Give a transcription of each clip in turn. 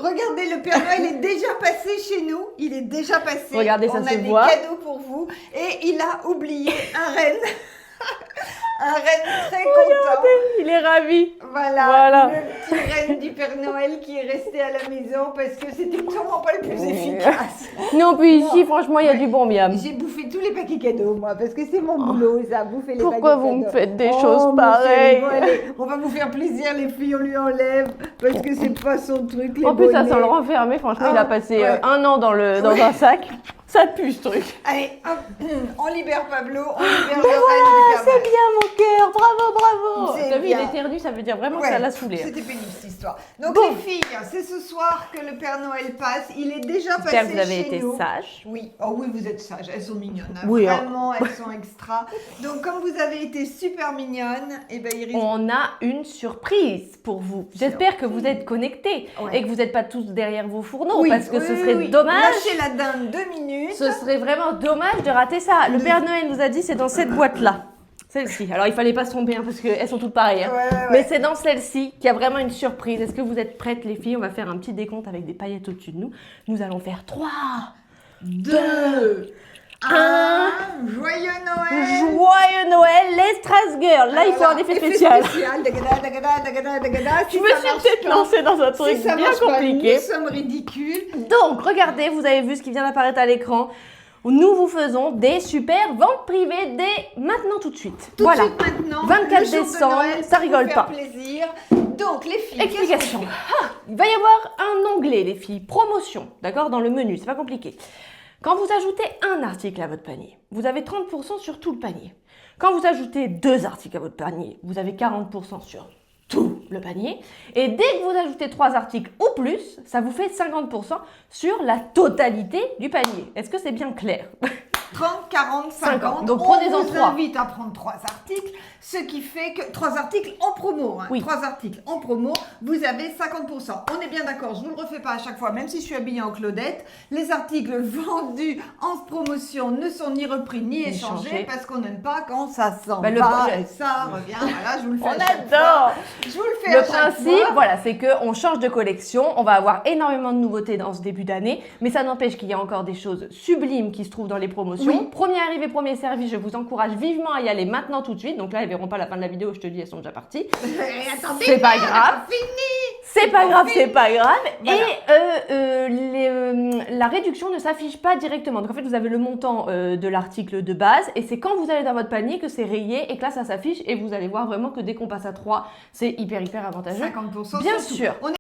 regardez, le Père Noël est déjà passé chez nous. Il est déjà passé. Regardez, ça on se a des voit. cadeaux pour vous. Et il a oublié un renne. Un renne très content. Il est ravi. Voilà, le petit renne du Père Noël qui est resté à la maison parce que c'était sûrement pas le plus efficace. Non, puis Non. ici, franchement, il y a du bon miam. J'ai bouffé tous les paquets cadeaux, moi, parce que c'est mon boulot, ça, bouffer les Pourquoi paquets vous me cadeaux. faites des Oh, choses mon pareilles? chéri, bon, allez, on va vous faire plaisir, les filles, on lui enlève, parce que c'est pas son truc, les En plus, ça bonnets. sent le renfermé. Franchement, il a passé ouais. 1 an dans un sac. Ça pue, ce truc. Allez, hop, on libère Pablo, on libère Mais le renne voilà, du Père c'est Noël. bien, mon cœur. Bravo, bravo. C'est T'as vu, bien. il éternue, ça veut dire vraiment que Ouais, ça l'a saoulé. C'était pénible cette histoire. Donc Bon. les filles, c'est ce soir que le Père Noël passe. Il est déjà passé J'espère que vous avez chez été nous. sages. Oui, oh oui, vous êtes sages. Elles sont mignonnes. Hein. Oui, hein. Vraiment, elles sont extra. Donc comme vous avez été super mignonnes, et ben Iris. On a une surprise pour vous. J'espère que vous êtes connectés et que vous n'êtes pas tous derrière vos fourneaux Oui, parce que ce serait oui. dommage. Lâchez la dinde 2 minutes. Ce serait vraiment dommage de rater ça. Le Père Noël nous a dit c'est dans cette boîte-là. Celle-ci. Alors il fallait pas se tromper hein, parce qu'elles sont toutes pareilles. Hein. Ouais. Mais c'est dans celle-ci qu'il y a vraiment une surprise. Est-ce que vous êtes prêtes les filles? On va faire un petit décompte avec des paillettes au-dessus de nous. Nous allons faire 3, 2, 1. Joyeux Noël. Joyeux Noël, les Strass Girls. Là, il faut un effet spécial. Dagada, dagada, dagada, dagada. Je me suis peut-être lancée dans un truc Si ça bien marche pas, compliqué. nous sommes ridicules. Donc, regardez, vous avez vu ce qui vient d'apparaître à l'écran. Nous vous faisons des super ventes privées dès maintenant tout de suite. Tout Voilà. de suite maintenant. 24 le jour de décembre, Noël, ça pour rigole vous faire pas. plaisir. Donc les filles, Explication. qu'est-ce qu'on fait Il va y avoir un onglet, les filles, promotion, d'accord, dans le menu, c'est pas compliqué. Quand vous ajoutez un article à votre panier, vous avez 30% sur tout le panier. Quand vous ajoutez 2 articles à votre panier, vous avez 40% sur tout le panier. Et dès que vous ajoutez 3 articles ou plus, ça vous fait 50% sur la totalité du panier. Est-ce que c'est bien clair? 30, 40, 50. Donc, prenez-en On vous 3. invite à prendre 3 articles, ce qui fait que 3 articles en promo. Hein. Oui. 3 articles en promo, vous avez 50%. On est bien d'accord, je ne vous le refais pas à chaque fois, même si je suis habillée en Claudette. Les articles vendus en promotion ne sont ni repris ni échangés parce qu'on n'aime pas quand ça s'en Bah, va et ça revient. Voilà, je vous le fais On à chaque adore. fois. Je vous le fais Le à chaque principe, fois. voilà, c'est qu'on change de collection, on va avoir énormément de nouveautés dans ce début d'année, mais ça n'empêche qu'il y a encore des choses sublimes qui se trouvent dans les promotions. Oui. Premier arrivé, premier servi, je vous encourage vivement à y aller maintenant tout de suite. Donc là, elles verront pas la fin de la vidéo, je te dis, elles sont déjà parties. Attendez, C'est pas grave. C'est pas grave, c'est pas grave. Voilà. Et la réduction ne s'affiche pas directement. Donc en fait, vous avez le montant de l'article de base et c'est quand vous allez dans votre panier que c'est rayé et que là, ça s'affiche et vous allez voir vraiment que dès qu'on passe à 3, c'est hyper avantageux. 50% Bien sur tout. sûr. On est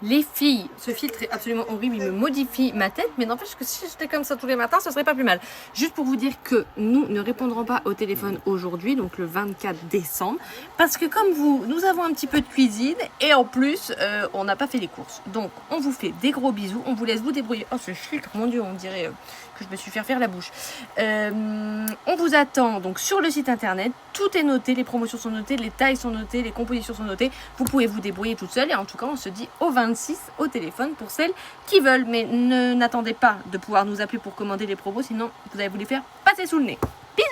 Les filles, ce filtre est absolument horrible, il me modifie ma tête, mais n'empêche que si j'étais comme ça tous les matins, ce serait pas plus mal. Juste pour vous dire que nous ne répondrons pas au téléphone aujourd'hui, donc le 24 décembre, parce que comme vous, nous avons un petit peu de cuisine et en plus, on n'a pas fait les courses. Donc, on vous fait des gros bisous, on vous laisse vous débrouiller. Oh, ce filtre, mon Dieu, on dirait que je me suis fait faire la bouche. On vous attend donc sur le site internet, tout est noté, les promotions sont notées, les tailles sont notées, les compositions sont notées. Vous pouvez vous débrouiller toute seule et en tout cas, on se dit au 26 au téléphone pour celles qui veulent. Mais n'attendez pas de pouvoir nous appeler pour commander les promos, sinon vous allez vous les faire passer sous le nez. Bisous!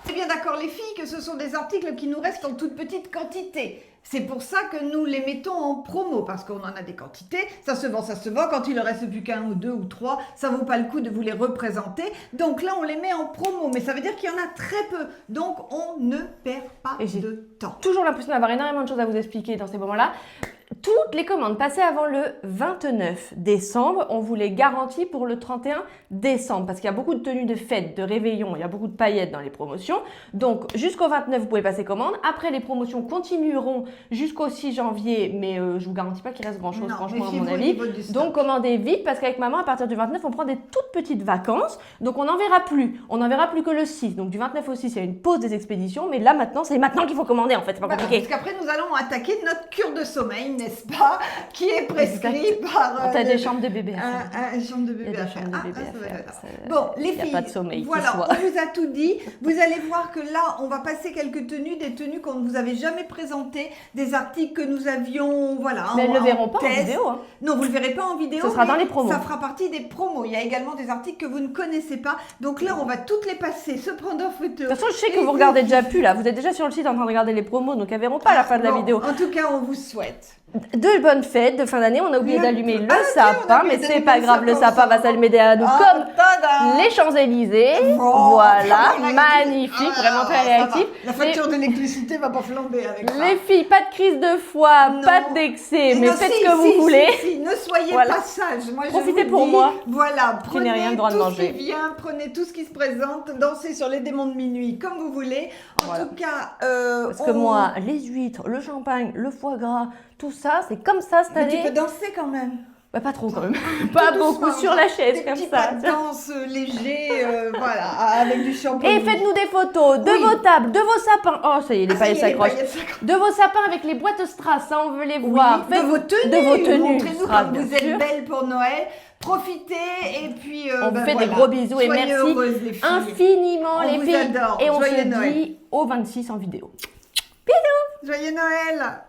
C'est bien d'accord les filles que ce sont des articles qui nous restent en toute petite quantité. C'est pour ça que nous les mettons en promo, parce qu'on en a des quantités, ça se vend. Quand il ne reste plus qu'un ou 2 ou 3, ça vaut pas le coup de vous les représenter. Donc là, on les met en promo, mais ça veut dire qu'il y en a très peu. Donc on ne perd pas de temps. Toujours l'impression d'avoir énormément de choses à vous expliquer dans ces moments-là. Toutes les commandes passées avant le 29 décembre, on vous les garantit pour le 31 décembre parce qu'il y a beaucoup de tenues de fête, de réveillon, il y a beaucoup de paillettes dans les promotions. Donc jusqu'au 29, vous pouvez passer commande. Après, les promotions continueront jusqu'au 6 janvier, mais je vous garantis pas qu'il reste grand-chose, franchement, à mon avis. Donc commandez vite parce qu'avec maman, à partir du 29, on prend des toutes petites vacances. Donc on n'en verra plus. On n'en verra plus que le 6. Donc du 29 au 6, il y a une pause des expéditions, mais là maintenant, c'est maintenant qu'il faut commander en fait, c'est pas compliqué. Parce qu'après, nous allons attaquer notre cure de sommeil, n'est-ce pas, qui est prescrit par... T'as des chambres de bébé à faire. Une chambre de bébé Il y a à des faire. chambres de bébé à faire. Bon, les Il n'y a filles, pas de sommeil qui voilà, soit. on vous a tout dit. Vous allez voir que là, on va passer quelques tenues, des tenues qu'on ne vous avait jamais présentées, des articles que nous avions, voilà. Mais elles ne le verront pas en test. vidéo. Hein. Non, vous ne le verrez pas en vidéo. Ce sera mais dans les promos. Ça fera partie des promos. Il y a également des articles que vous ne connaissez pas. Donc là, on va toutes les passer, se prendre en photo. De toute façon, je sais que vous regardez déjà plus là. Vous êtes déjà sur le site en train de regarder les promos, donc elles verront pas à la fin de la Bon, vidéo. En tout cas, on vous souhaite De bonnes fêtes de fin d'année. On a oublié d'allumer le Ah, tiens, on a sapin, oublié mais c'est d'allumer pas le grave, le sapin, sapin ça va va. s'allumer à nous comme tada. les Champs-Élysées. Oh, Voilà, on a magnifique, dit- vraiment très ça va. réactif. La facture d'électricité va pas flamber avec ça. Les filles, pas de crise de foie, Non. pas d'excès, mais Non, faites si, ce que si, vous voulez. si, ne soyez Voilà. pas sages. Moi, je Profitez vous pour dis, moi. Voilà, Tu n'as prenez rien le droit de tout manger. ce qui vient, prenez tout ce qui se présente, dansez sur les démons de minuit comme vous voulez. En Voilà. tout cas, Parce que moi, les huîtres, le champagne, le foie gras, tout ça, c'est comme ça cette mais tu année. peux danser quand même. Bah, pas trop quand même. Pas Tout beaucoup doucement, sur la chaise des comme petits ça. pas de danse légers, voilà, avec du shampoing. Et faites-nous des photos de Oui. vos tables, de vos sapins. Oh, ça y est, les Ah, ça y paillettes est, les s'accrochent. paillettes s'accrochent. De vos sapins avec les boîtes Strass, ça on veut les voir. Oui, de vos tenues. de vos tenues, Montrez-nous Strass, comme bien vous êtes sûr. belles pour Noël. Profitez et puis On vous ben fait des voilà. gros bisous et Soyez merci heureuses, les filles. infiniment On les vous filles. adore. Et on Joyeux se Noël. dit au 26 en vidéo. Joyeux Noël.